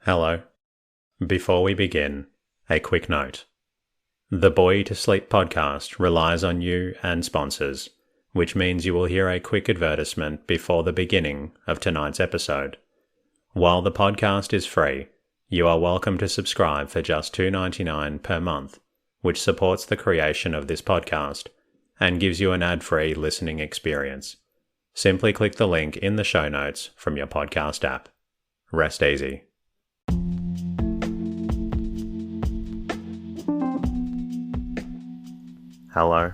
Hello. Before we begin, a quick note. The Boy to Sleep podcast relies on you and sponsors, which means you will hear a quick advertisement before the beginning of tonight's episode. While the podcast is free, you are welcome to subscribe for just $2.99 per month, which supports the creation of this podcast and gives you an ad-free listening experience. Simply click the link in the show notes from your podcast app. Rest easy. Hello.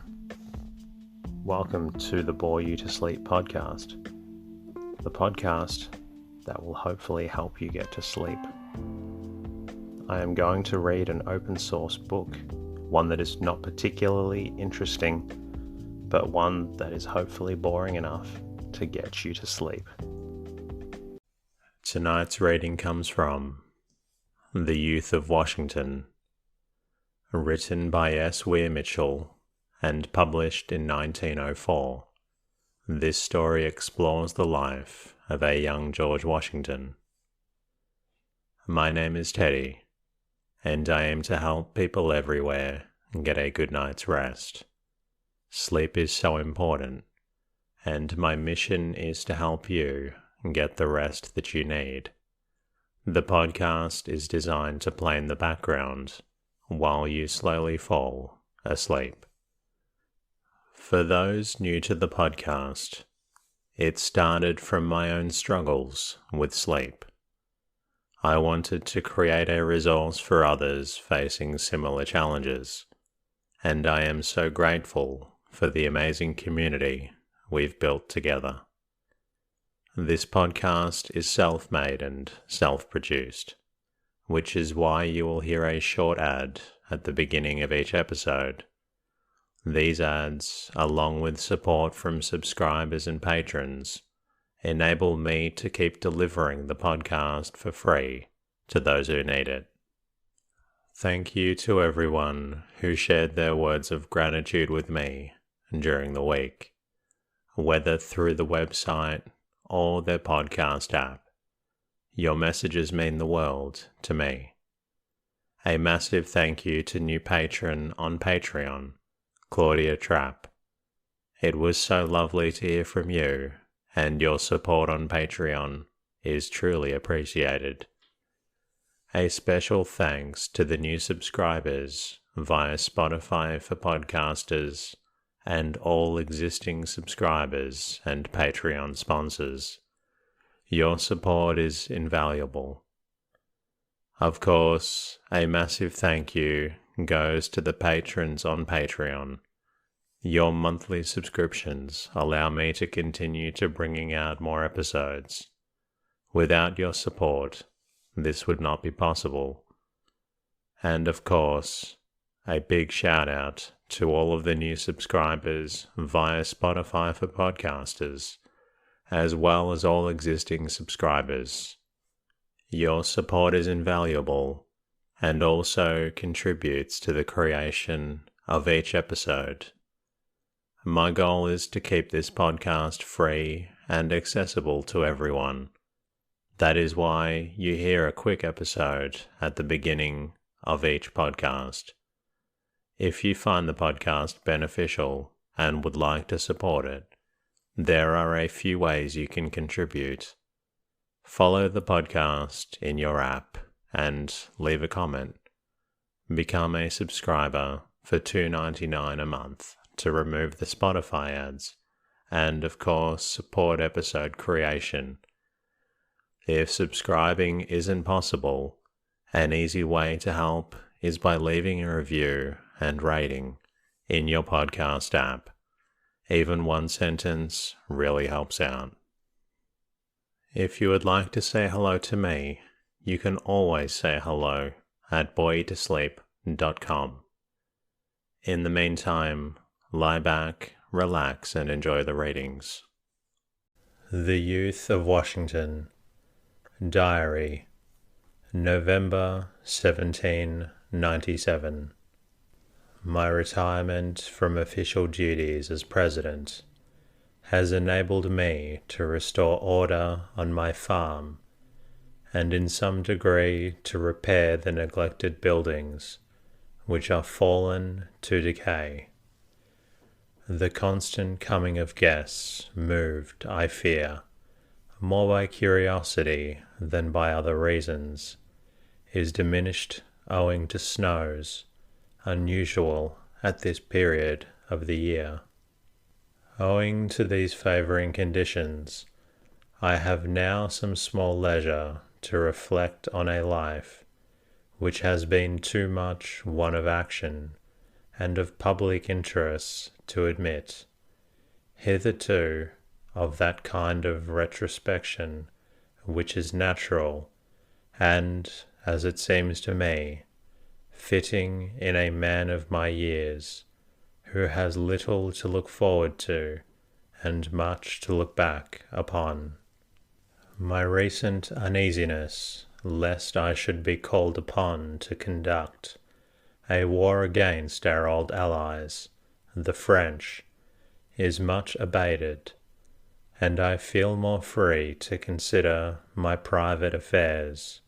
Welcome to the Bore You to Sleep podcast. The podcast that will hopefully help you get to sleep. I am going to read an open source book, one that is not particularly interesting, but one that is hopefully boring enough to get you to sleep. Tonight's reading comes from The Youth of Washington, written by S Weir and published in 1904. This story explores the life of a young George Washington. My name is Teddy, and I aim to help people everywhere get a good night's rest. Sleep is so important, and my mission is to help you get the rest that you need. The podcast is designed to play in the background while you slowly fall asleep. For those new to the podcast, it started from my own struggles with sleep. I wanted to create a resource for others facing similar challenges, and I am so grateful for the amazing community we've built together. This podcast is self-made and self-produced, which is why you will hear a short ad at the beginning of each episode. These ads, along with support from subscribers and patrons, enable me to keep delivering the podcast for free to those who need it. Thank you to everyone who shared their words of gratitude with me during the week, whether through the website or their podcast app. Your messages mean the world to me. A massive thank you to new patron on Patreon, Claudia Trapp. It was so lovely to hear from you, and your support on Patreon is truly appreciated. A special thanks to the new subscribers via Spotify for podcasters and all existing subscribers and Patreon sponsors. Your support is invaluable. Of course, a massive thank you goes to the patrons on Patreon. Your monthly subscriptions allow me to continue to bringing out more episodes. Without your support, this would not be possible. And of course, a big shout out to all of the new subscribers via Spotify for podcasters, as well as all existing subscribers. Your support is invaluable and also contributes to the creation of each episode. My goal is to keep this podcast free and accessible to everyone. That is why you hear a quick episode at the beginning of each podcast. If you find the podcast beneficial and would like to support it, there are a few ways you can contribute. Follow the podcast in your app and leave a comment. Become a subscriber for $2.99 a month to remove the Spotify ads, and of course support episode creation. If subscribing isn't possible, an easy way to help is by leaving a review and rating in your podcast app. Even one sentence really helps out. If you would like to say hello to me, you can always say hello at boytosleep.com. In the meantime, lie back, relax, and enjoy the readings. The Youth of Washington. Diary, November 1797. My retirement from official duties as President has enabled me to restore order on my farm and in some degree to repair the neglected buildings, which are fallen to decay. The constant coming of guests, moved, I fear, more by curiosity than by other reasons, is diminished owing to snows, unusual at this period of the year. Owing to these favouring conditions, I have now some small leisure to reflect on a life which has been too much one of action and of public interests to admit, hitherto, of that kind of retrospection which is natural and, as it seems to me, fitting in a man of my years, who has little to look forward to and much to look back upon. My recent uneasiness lest I should be called upon to conduct a war against our old allies, the French, is much abated, and I feel more free to consider my private affairs.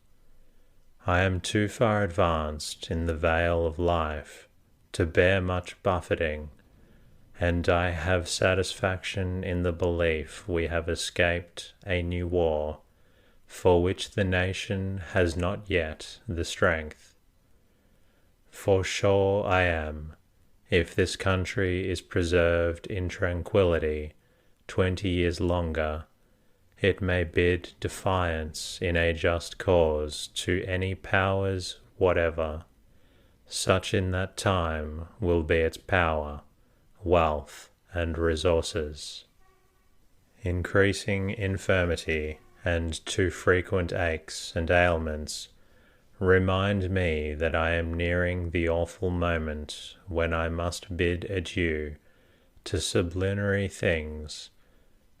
I am too far advanced in the vale of life to bear much buffeting, and I have satisfaction in the belief we have escaped a new war, for which the nation has not yet the strength. For sure I am, if this country is preserved in tranquillity 20 years longer, it may bid defiance in a just cause to any powers whatever. Such in that time will be its power, wealth, and resources. Increasing infirmity and too frequent aches and ailments remind me that I am nearing the awful moment when I must bid adieu to sublunary things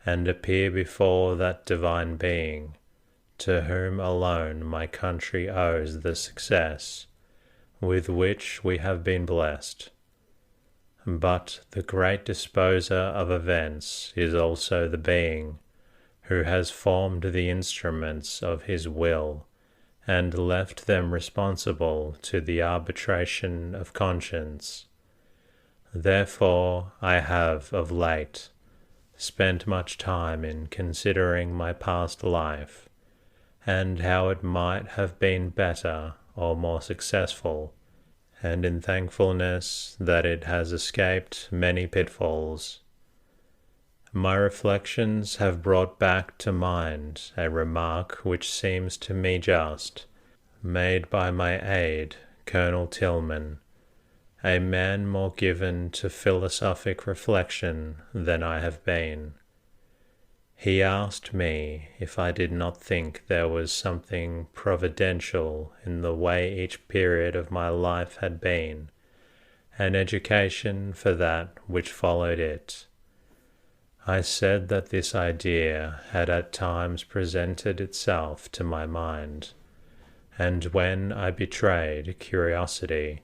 and appear before that divine being to whom alone my country owes the success with which we have been blessed. But the great disposer of events is also the being who has formed the instruments of his will and left them responsible to the arbitration of conscience. Therefore I have of late spent much time in considering my past life, and how it might have been better or more successful, and in thankfulness that it has escaped many pitfalls. My reflections have brought back to mind a remark which seems to me just, made by my aide, Colonel Tillman, a man more given to philosophic reflection than I have been. He asked me if I did not think there was something providential in the way each period of my life had been, an education for that which followed it. I said that this idea had at times presented itself to my mind, and when I betrayed curiosity,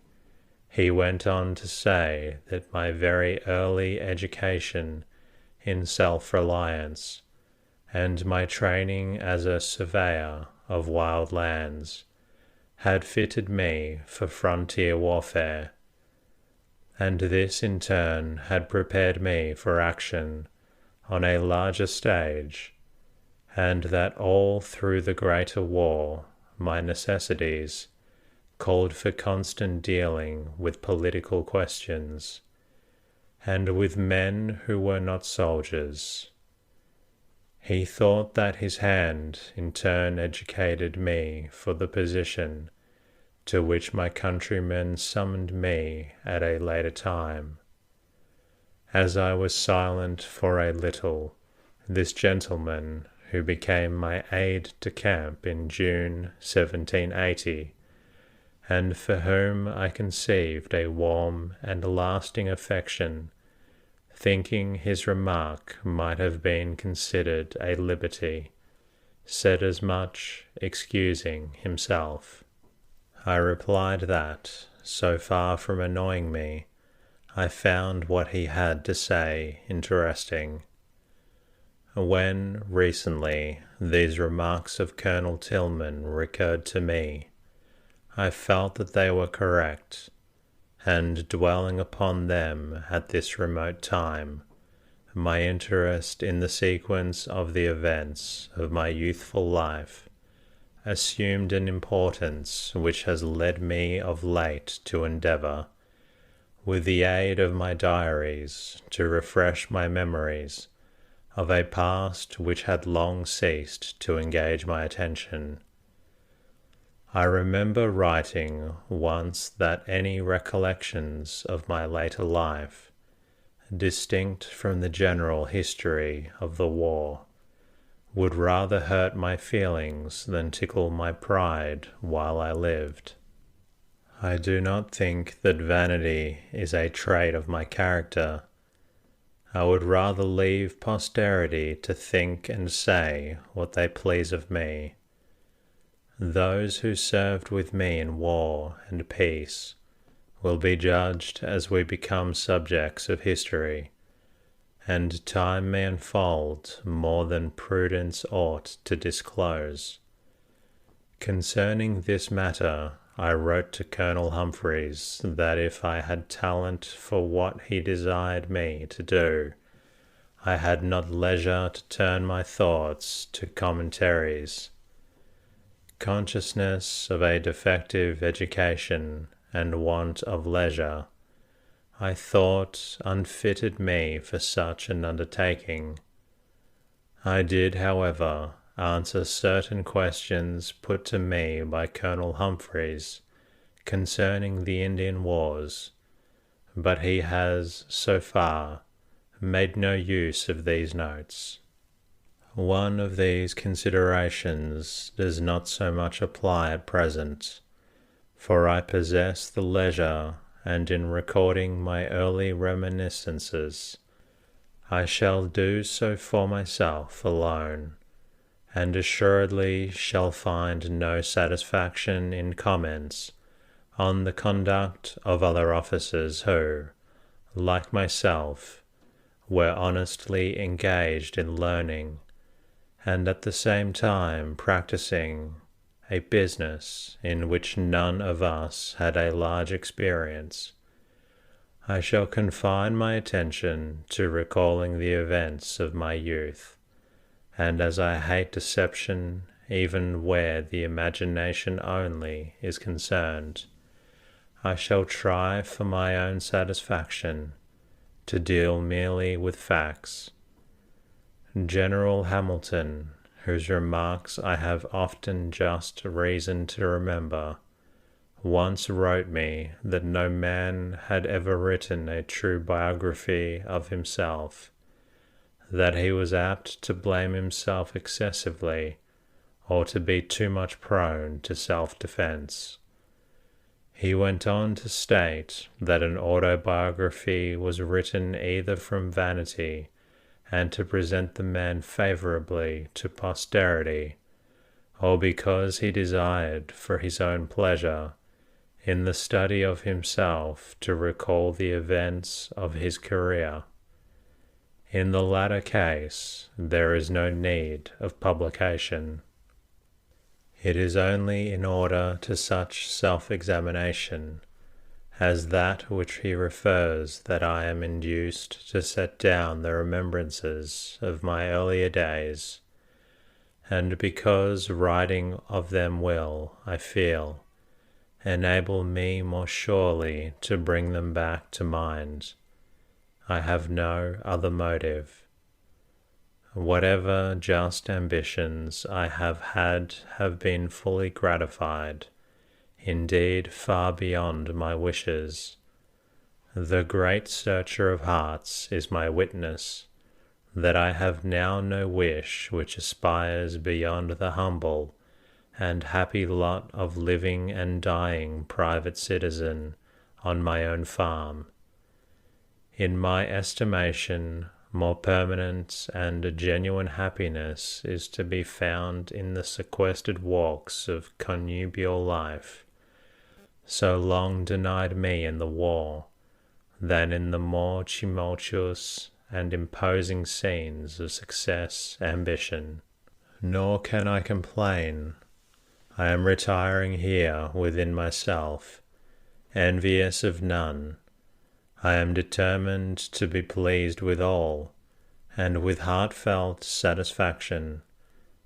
he went on to say that my very early education in self-reliance, and my training as a surveyor of wild lands, had fitted me for frontier warfare, and this in turn had prepared me for action on a larger stage, and that all through the greater war my necessities called for constant dealing with political questions, and with men who were not soldiers. He thought that his hand in turn educated me for the position to which my countrymen summoned me at a later time. As I was silent for a little, this gentleman, who became my aide-de-camp in June 1780, and for whom I conceived a warm and lasting affection, thinking his remark might have been considered a liberty, said as much, excusing himself. I replied that, so far from annoying me, I found what he had to say interesting. When, recently, these remarks of Colonel Tillman recurred to me, I felt that they were correct, and dwelling upon them at this remote time, my interest in the sequence of the events of my youthful life assumed an importance which has led me of late to endeavour, with the aid of my diaries, to refresh my memories of a past which had long ceased to engage my attention. I remember writing once that any recollections of my later life, distinct from the general history of the war, would rather hurt my feelings than tickle my pride while I lived. I do not think that vanity is a trait of my character. I would rather leave posterity to think and say what they please of me. Those who served with me in war and peace will be judged as we become subjects of history, and time may unfold more than prudence ought to disclose. Concerning this matter, I wrote to Colonel Humphreys that if I had talent for what he desired me to do, I had not leisure to turn my thoughts to commentaries. Consciousness of a defective education and want of leisure, I thought, unfitted me for such an undertaking. I did, however, answer certain questions put to me by Colonel Humphreys concerning the Indian wars, but he has, so far, made no use of these notes. One of these considerations does not so much apply at present, for I possess the leisure, and in recording my early reminiscences, I shall do so for myself alone, and assuredly shall find no satisfaction in comments on the conduct of other officers who, like myself, were honestly engaged in learning, and at the same time practicing a business in which none of us had a large experience. I shall confine my attention to recalling the events of my youth, and as I hate deception even where the imagination only is concerned, I shall try for my own satisfaction to deal merely with facts. General Hamilton, whose remarks I have often just reason to remember, once wrote me that no man had ever written a true biography of himself, that he was apt to blame himself excessively, or to be too much prone to self-defense. He went on to state that an autobiography was written either from vanity and to present the man favorably to posterity, or because he desired for his own pleasure, in the study of himself, to recall the events of his career. In the latter case, there is no need of publication. It is only in order to such self-examination as that which he refers that I am induced to set down the remembrances of my earlier days, and because writing of them will, I feel, enable me more surely to bring them back to mind. I have no other motive. Whatever just ambitions I have had have been fully gratified, indeed far beyond my wishes. The great searcher of hearts is my witness that I have now no wish which aspires beyond the humble and happy lot of living and dying private citizen on my own farm. In my estimation, more permanent and genuine happiness is to be found in the sequestered walks of connubial life, so long denied me in the war, than in the more tumultuous and imposing scenes of success, ambition. Nor can I complain. I am retiring here within myself, envious of none. I am determined to be pleased with all, and with heartfelt satisfaction,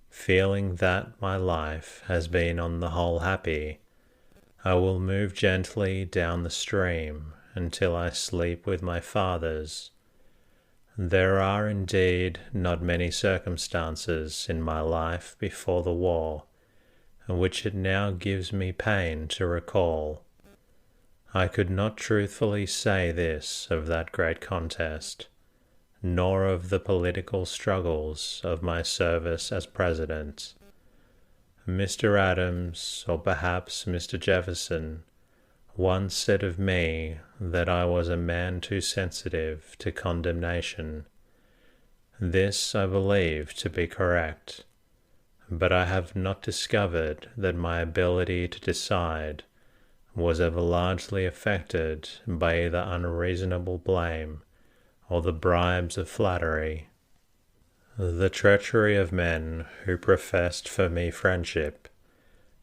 feeling that my life has been on the whole happy, I will move gently down the stream until I sleep with my fathers. There are indeed not many circumstances in my life before the war, which it now gives me pain to recall. I could not truthfully say this of that great contest, nor of the political struggles of my service as President. Mr. Adams, or perhaps Mr. Jefferson, once said of me that I was a man too sensitive to condemnation. This I believe to be correct, but I have not discovered that my ability to decide was ever largely affected by either unreasonable blame or the bribes of flattery. The treachery of men who professed for me friendship,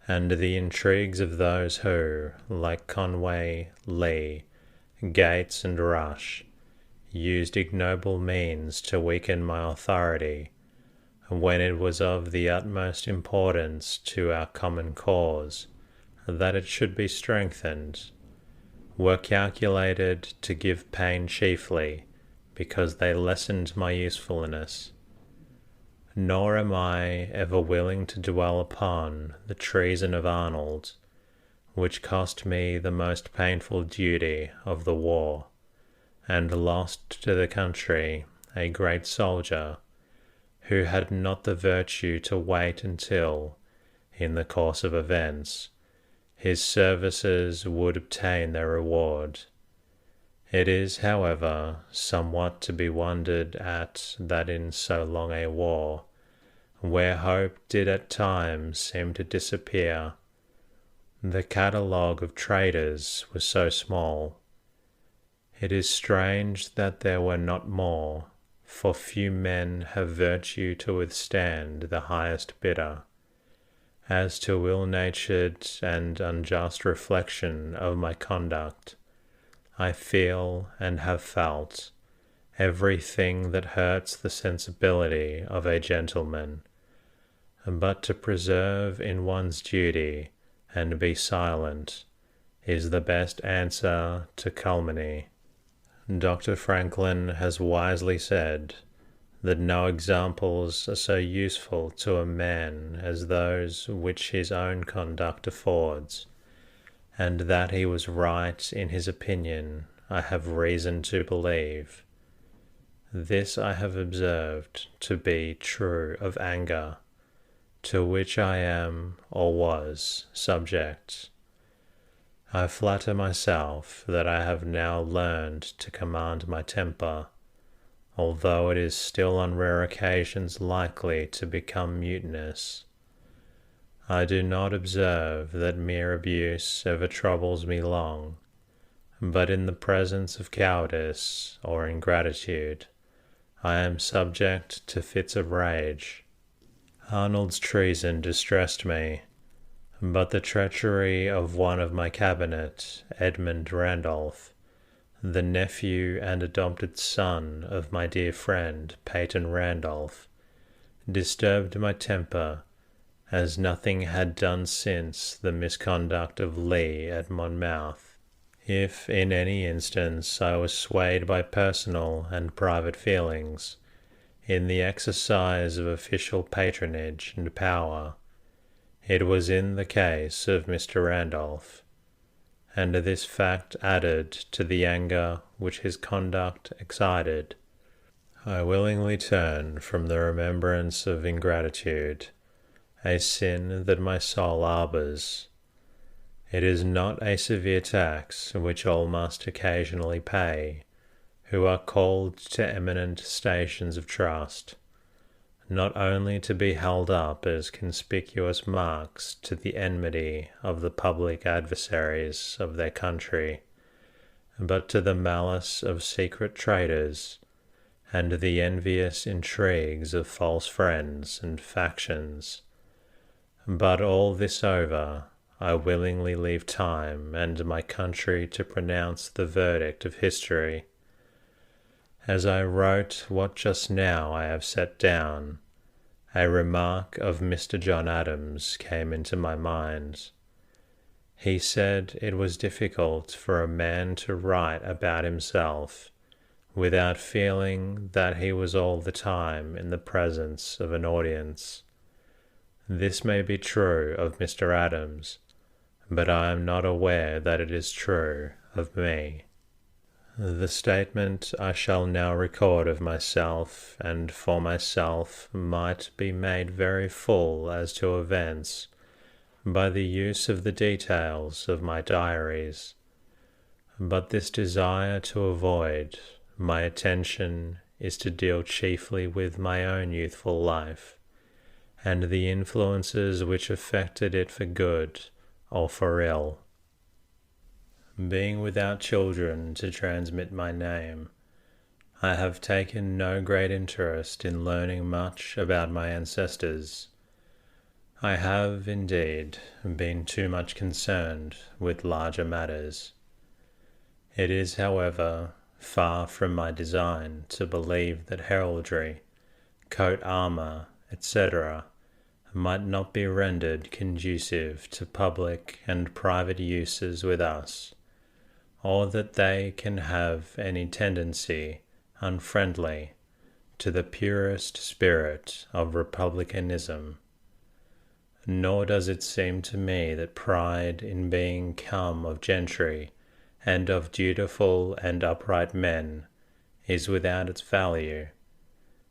and the intrigues of those who, like Conway, Lee, Gates, and Rush, used ignoble means to weaken my authority, when it was of the utmost importance to our common cause that it should be strengthened, were calculated to give pain chiefly because they lessened my usefulness. Nor am I ever willing to dwell upon the treason of Arnold, which cost me the most painful duty of the war, and lost to the country a great soldier, who had not the virtue to wait until, in the course of events, his services would obtain their reward. It is, however, somewhat to be wondered at that in so long a war, where hope did at times seem to disappear, the catalogue of traitors was so small. It is strange that there were not more, for few men have virtue to withstand the highest bidder. As to ill-natured and unjust reflection of my conduct, I feel and have felt everything that hurts the sensibility of a gentleman, but to preserve in one's duty and be silent is the best answer to calumny. Dr. Franklin has wisely said that no examples are so useful to a man as those which his own conduct affords, and that he was right in his opinion I have reason to believe. This I have observed to be true of anger, to which I am, or was, subject. I flatter myself that I have now learned to command my temper, although it is still on rare occasions likely to become mutinous. I do not observe that mere abuse ever troubles me long, but in the presence of cowardice or ingratitude, I am subject to fits of rage. Arnold's treason distressed me, but the treachery of one of my cabinet, Edmund Randolph, the nephew and adopted son of my dear friend Peyton Randolph, disturbed my temper as nothing had done since the misconduct of Lee at Monmouth. If in any instance I was swayed by personal and private feelings, in the exercise of official patronage and power, it was in the case of Mr. Randolph, and this fact added to the anger which his conduct excited. I willingly turn from the remembrance of ingratitude, a sin that my soul harbours. It is not a severe tax which all must occasionally pay, who are called to eminent stations of trust, not only to be held up as conspicuous marks to the enmity of the public adversaries of their country, but to the malice of secret traitors, and the envious intrigues of false friends and factions. But all this over, I willingly leave time and my country to pronounce the verdict of history. As I wrote what just now I have set down, a remark of Mr. John Adams came into my mind. He said it was difficult for a man to write about himself without feeling that he was all the time in the presence of an audience. This may be true of Mr. Adams, but I am not aware that it is true of me. The statement I shall now record of myself and for myself might be made very full as to events by the use of the details of my diaries, but this desire to avoid my attention is to deal chiefly with my own youthful life, and the influences which affected it for good or for ill. Being without children to transmit my name, I have taken no great interest in learning much about my ancestors. I have, indeed, been too much concerned with larger matters. It is, however, far from my design to believe that heraldry, coat armour, etc., might not be rendered conducive to public and private uses with us, or that they can have any tendency unfriendly to the purest spirit of republicanism. Nor does it seem to me that pride in being come of gentry and of dutiful and upright men is without its value,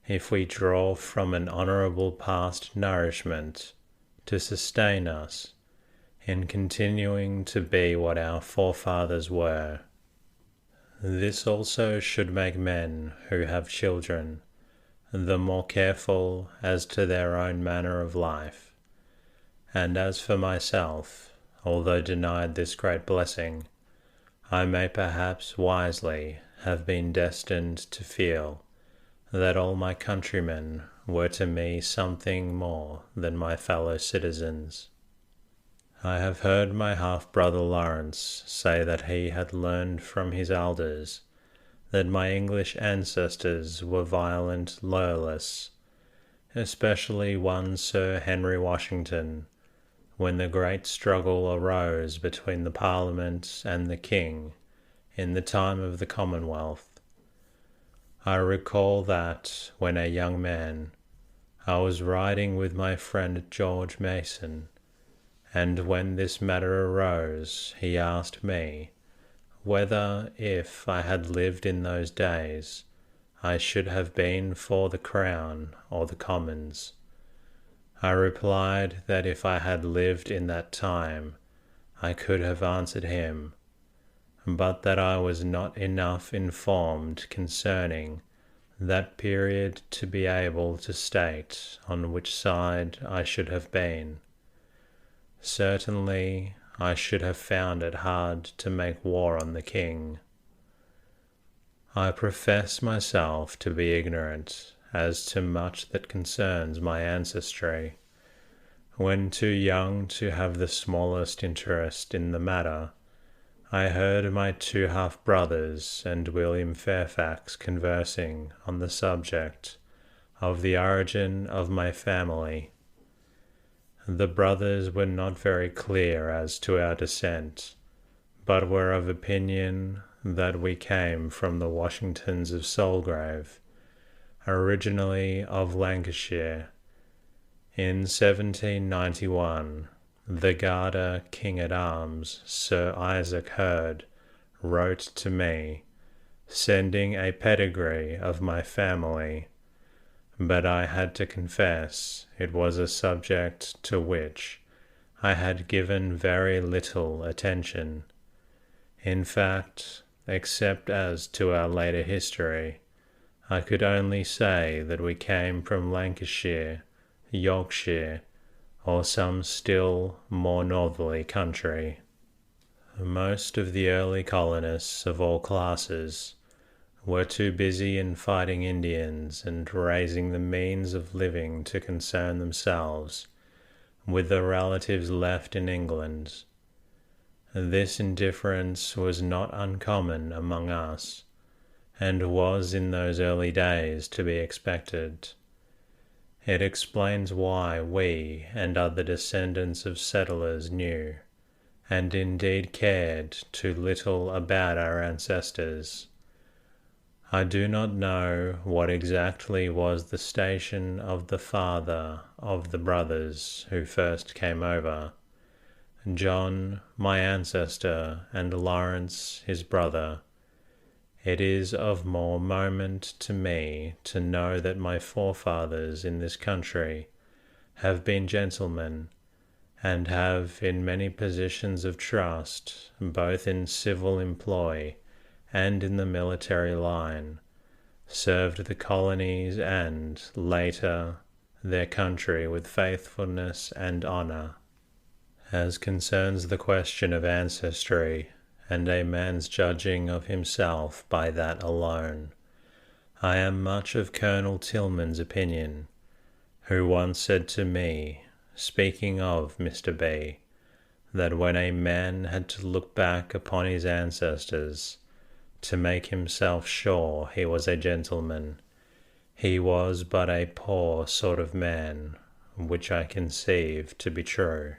if we draw from an honourable past nourishment to sustain us in continuing to be what our forefathers were. This also should make men who have children the more careful as to their own manner of life. And as for myself, although denied this great blessing, I may perhaps wisely have been destined to feel that all my countrymen were to me something more than my fellow citizens. I have heard my half-brother Lawrence say that he had learned from his elders that my English ancestors were violent loyalists, especially one Sir Henry Washington, when the great struggle arose between the Parliament and the King in the time of the Commonwealth. I recall that, when a young man, I was riding with my friend George Mason, and when this matter arose, he asked me whether, if I had lived in those days, I should have been for the Crown or the Commons. I replied that if I had lived in that time, I could have answered him, but that I was not enough informed concerning that period to be able to state on which side I should have been. Certainly, I should have found it hard to make war on the King. I profess myself to be ignorant as to much that concerns my ancestry. When too young to have the smallest interest in the matter, I heard my two half-brothers and William Fairfax conversing on the subject of the origin of my family. The brothers were not very clear as to our descent, but were of opinion that we came from the Washingtons of Solgrave, originally of Lancashire. In 1791, the Garter King-at-Arms, Sir Isaac Hurd, wrote to me, sending a pedigree of my family, but I had to confess it was a subject to which I had given very little attention. In fact, except as to our later history, I could only say that we came from Lancashire, Yorkshire, or some still more northerly country. Most of the early colonists of all classes were too busy in fighting Indians and raising the means of living to concern themselves with the relatives left in England. This indifference was not uncommon among us, and was in those early days to be expected. It explains why we and other descendants of settlers knew, and indeed cared, too little about our ancestors. I do not know what exactly was the station of the father of the brothers who first came over, John, my ancestor, and Lawrence, his brother. It is of more moment to me to know that my forefathers in this country have been gentlemen, and have in many positions of trust, both in civil employ and in the military line, served the colonies and, later, their country with faithfulness and honour. As concerns the question of ancestry, and a man's judging of himself by that alone, I am much of Colonel Tillman's opinion, who once said to me, speaking of Mr. B., that when a man had to look back upon his ancestors to make himself sure he was a gentleman, he was but a poor sort of man, which I conceive to be true.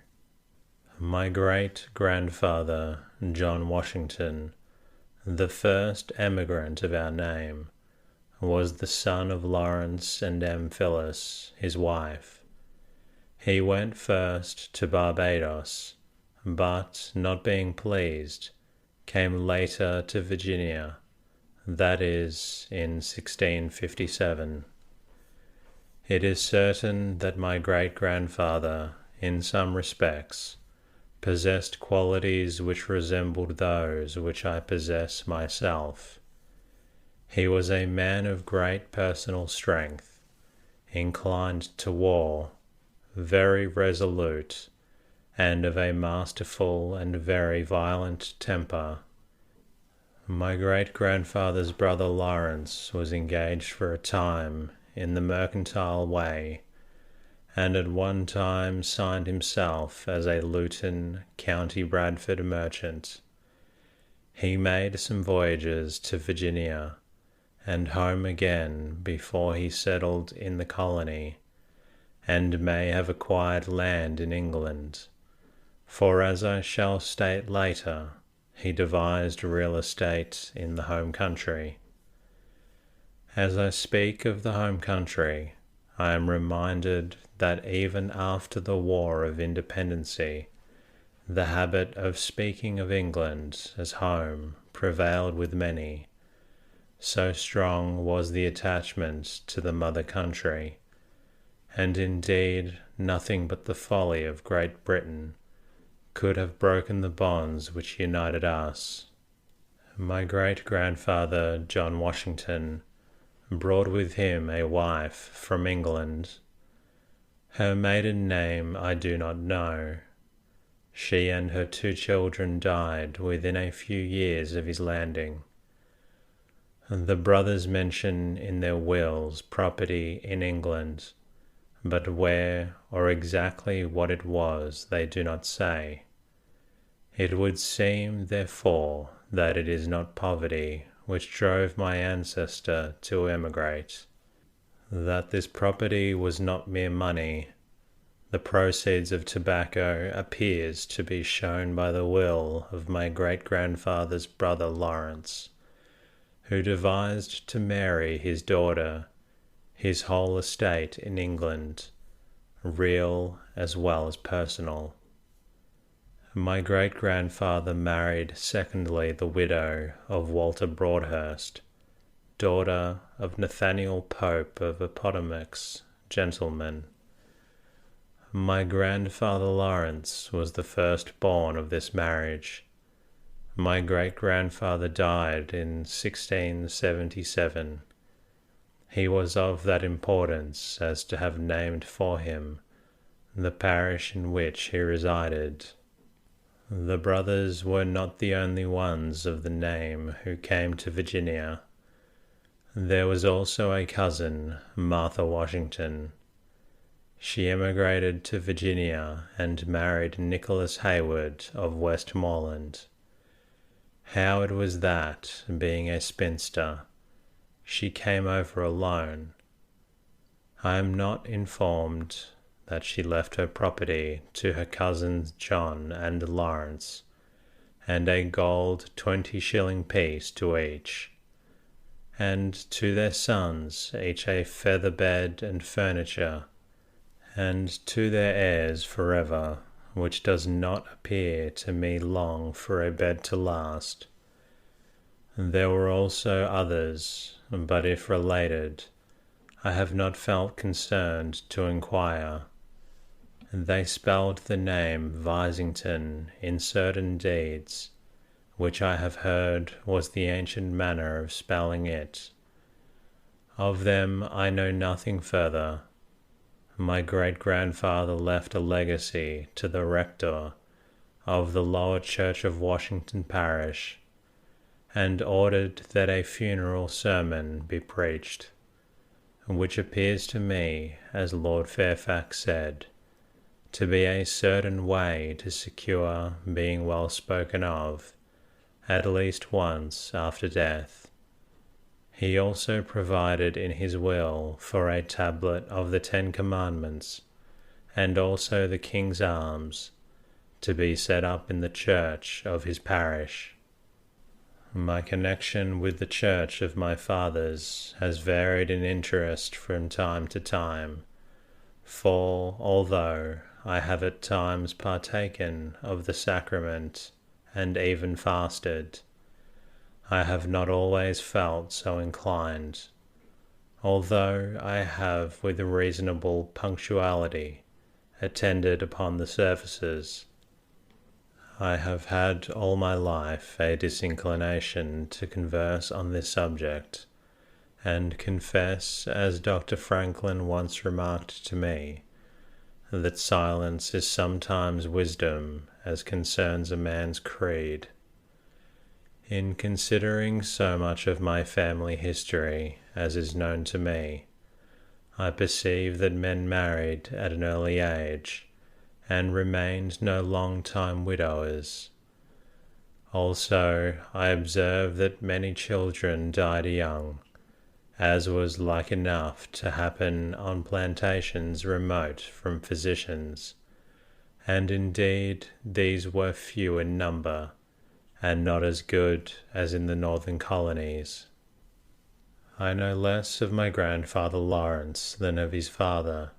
My great-grandfather, John Washington, the first emigrant of our name, was the son of Lawrence and M. Phyllis, his wife. He went first to Barbados, but, not being pleased, came later to Virginia, that is, in 1657. It is certain that my great-grandfather, in some respects, possessed qualities which resembled those which I possess myself. He was a man of great personal strength, inclined to war, very resolute, and of a masterful and very violent temper. My great-grandfather's brother Lawrence was engaged for a time in the mercantile way, and at one time signed himself as a Luton, County Bradford merchant. He made some voyages to Virginia and home again before he settled in the colony, and may have acquired land in England, for as I shall state later, he devised real estate in the home country. As I speak of the home country, I am reminded that even after the War of Independency, the habit of speaking of England as home prevailed with many. So strong was the attachment to the mother country, and indeed nothing but the folly of Great Britain could have broken the bonds which united us. My great-grandfather, John Washington, brought with him a wife from England. Her maiden name I do not know. She and her 2 children died within a few years of his landing. The brothers mention in their wills property in England, but where or exactly what it was they do not say. It would seem, therefore, that it is not poverty which drove my ancestor to emigrate, that this property was not mere money. The proceeds of tobacco appears to be shown by the will of my great-grandfather's brother Lawrence, who devised to Mary his daughter his whole estate in England, real as well as personal. My great-grandfather married secondly the widow of Walter Broadhurst, daughter of Nathaniel Pope of Appomattox, gentleman. My grandfather Lawrence was the firstborn of this marriage. My great-grandfather died in 1677. He was of that importance as to have named for him the parish in which he resided. The brothers were not the only ones of the name who came to Virginia. There was also a cousin, Martha Washington. She emigrated to Virginia and married Nicholas Hayward of Westmoreland. How it was that, being a spinster, she came over alone, I am not informed that she left her property to her cousins John and Lawrence, and a gold 20-shilling piece to each, and to their sons each a feather bed and furniture, and to their heirs forever, which does not appear to me long for a bed to last. There were also others, but if related, I have not felt concerned to inquire. They spelled the name Visington in certain deeds, which I have heard was the ancient manner of spelling it. Of them I know nothing further. My great-grandfather left a legacy to the rector of the lower church of Washington Parish, and ordered that a funeral sermon be preached, which appears to me, as Lord Fairfax said, to be a certain way to secure being well spoken of, at least once after death. He also provided in his will for a tablet of the 10 Commandments, and also the King's arms, to be set up in the church of his parish. My connection with the church of my fathers has varied in interest from time to time, for although I have at times partaken of the sacrament and even fasted, I have not always felt so inclined, although I have with reasonable punctuality attended upon the services. I have had all my life a disinclination to converse on this subject, and confess, as Dr. Franklin once remarked to me, that silence is sometimes wisdom as concerns a man's creed. In considering so much of my family history as is known to me, I perceive that men married at an early age, and remained no long time widowers. Also, I observe that many children died young, as was like enough to happen on plantations remote from physicians, and indeed these were few in number, and not as good as in the northern colonies. I know less of my grandfather Lawrence than of his father.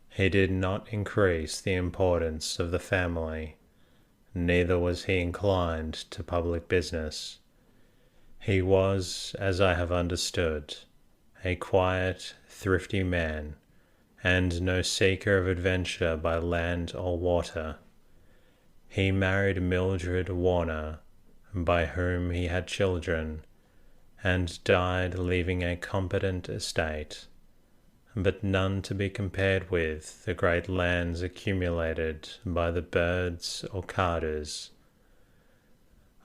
He did not increase the importance of the family, neither was he inclined to public business. He was, as I have understood, a quiet, thrifty man, and no seeker of adventure by land or water. He married Mildred Warner, by whom he had children, and died leaving a competent estate, but none to be compared with the great lands accumulated by the Birds or Carters.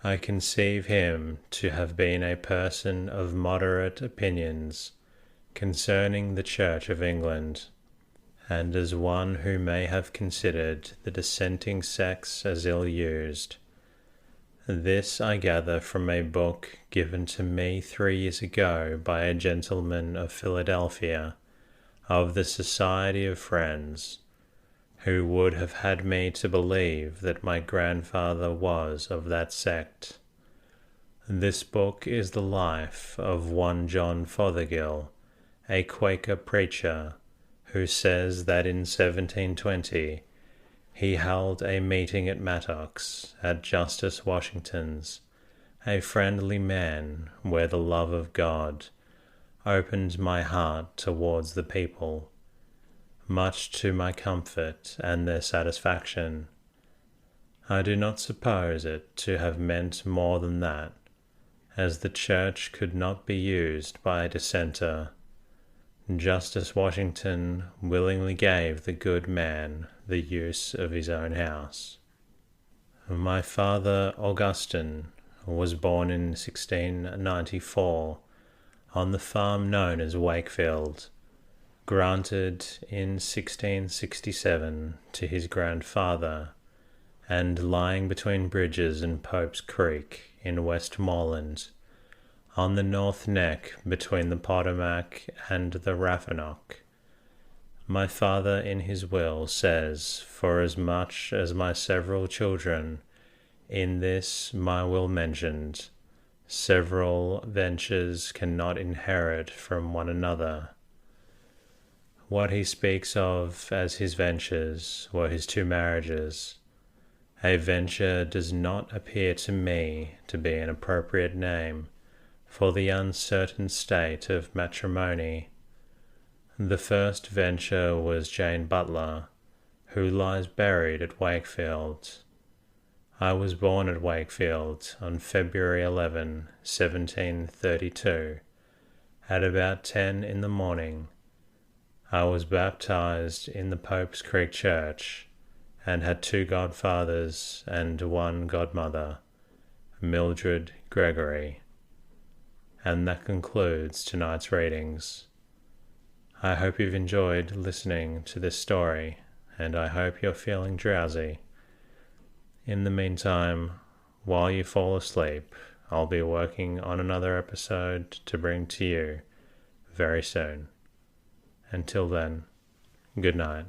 I conceive him to have been a person of moderate opinions concerning the Church of England, and as one who may have considered the dissenting sects as ill-used. This I gather from a book given to me 3 years ago by a gentleman of Philadelphia, of the Society of Friends, who would have had me to believe that my grandfather was of that sect. This book is the life of one John Fothergill, a Quaker preacher, who says that in 1720 he held a meeting at Mattox, at Justice Washington's, a friendly man, where the love of God opened my heart towards the people, much to my comfort and their satisfaction. I do not suppose it to have meant more than that, as the church could not be used by a dissenter. Justice Washington willingly gave the good man the use of his own house. My father, Augustine, was born in 1694, on the farm known as Wakefield, granted in 1667 to his grandfather, and lying between Bridges and Pope's Creek in Westmoreland, on the north neck between the Potomac and the Rappahannock. My father in his will says, for as much as my several children in this my will mentioned, several ventures cannot inherit from one another. What he speaks of as his ventures were his 2 marriages. A venture does not appear to me to be an appropriate name for the uncertain state of matrimony. The first venture was Jane Butler, who lies buried at Wakefield. I was born at Wakefield on February 11, 1732, at about 10 in the morning. I was baptized in the Pope's Creek Church, and had 2 godfathers and 1 godmother, Mildred Gregory. And that concludes tonight's readings. I hope you've enjoyed listening to this story, and I hope you're feeling drowsy. In the meantime, while you fall asleep, I'll be working on another episode to bring to you very soon. Until then, good night.